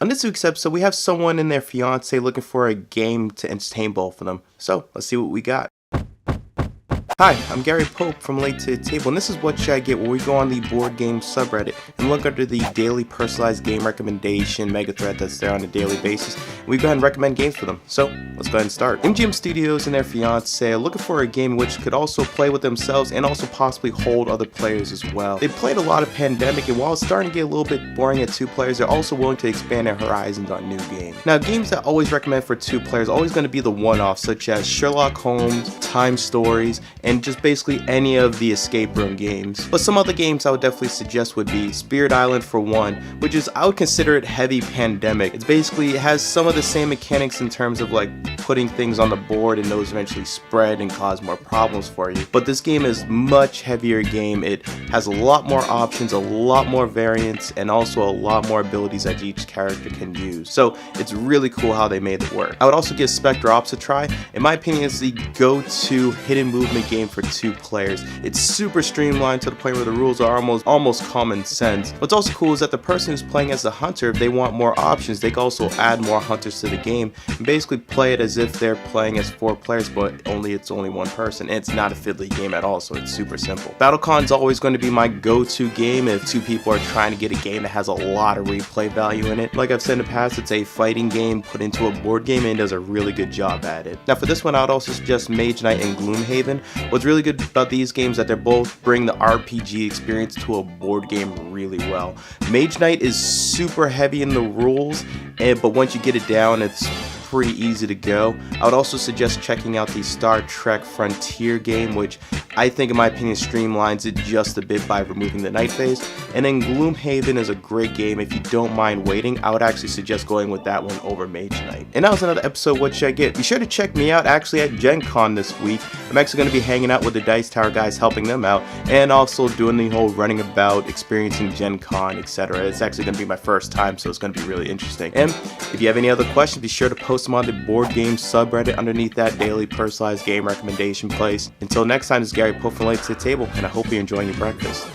On this week's episode, we have someone and their fiance looking for a game to entertain both of them. So, let's see what we got. Hi, I'm Gary Pope from Late to the Table, and this is What Should I Get, where we go on the board game subreddit and look under the daily personalized game recommendation mega thread that's there on a daily basis. And we go ahead and recommend games for them. So, let's go ahead and start. MGM Studios and their fiance are looking for a game which could also play with themselves and also possibly hold other players as well. They played a lot of Pandemic, and while it's starting to get a little bit boring at 2 players, they're also willing to expand their horizons on new games. Now, games that I always recommend for 2 players are always going to be the one-offs, such as Sherlock Holmes, Time Stories, and just basically any of the escape room games. But some other games I would definitely suggest would be Spirit Island for one, which is, I would consider it heavy Pandemic. It has some of the same mechanics in terms of like putting things on the board and those eventually spread and cause more problems for you. But this game is much heavier game. It has a lot more options, a lot more variants, and also a lot more abilities that each character can use. So it's really cool how they made it work. I would also give Spectre Ops a try. In my opinion, it's the go-to hidden movement game for 2 players. It's super streamlined to the point where the rules are almost common sense. What's also cool is that the person who's playing as the hunter, if they want more options, they can also add more hunters to the game and basically play it as if they're playing as 4 players, but it's only 1 person. And it's not a fiddly game at all, so it's super simple. BattleCon's always going to be my go-to game if 2 people are trying to get a game that has a lot of replay value in it. Like I've said in the past, it's a fighting game put into a board game and does a really good job at it. Now for this one, I would also suggest Mage Knight and Gloomhaven. What's really good about these games is that they both bring the RPG experience to a board game really well. Mage Knight is super heavy in the rules, but once you get it down, it's pretty easy to go. I would also suggest checking out the Star Trek Frontier game, which I think in my opinion streamlines it just a bit by removing the night phase. And then Gloomhaven is a great game. If you don't mind waiting, I would actually suggest going with that one over Mage Knight. And that was another episode of What Should I Get? Be sure to check me out actually at Gen Con this week. I'm actually going to be hanging out with the Dice Tower guys, helping them out, and also doing the whole running about, experiencing Gen Con, etc. It's actually going to be my first time, so it's going to be really interesting. And if you have any other questions, be sure to post them on the board game subreddit underneath that daily personalized game recommendation place. Until next time, this is Gary Pope from Late to the Table, and I hope you're enjoying your breakfast.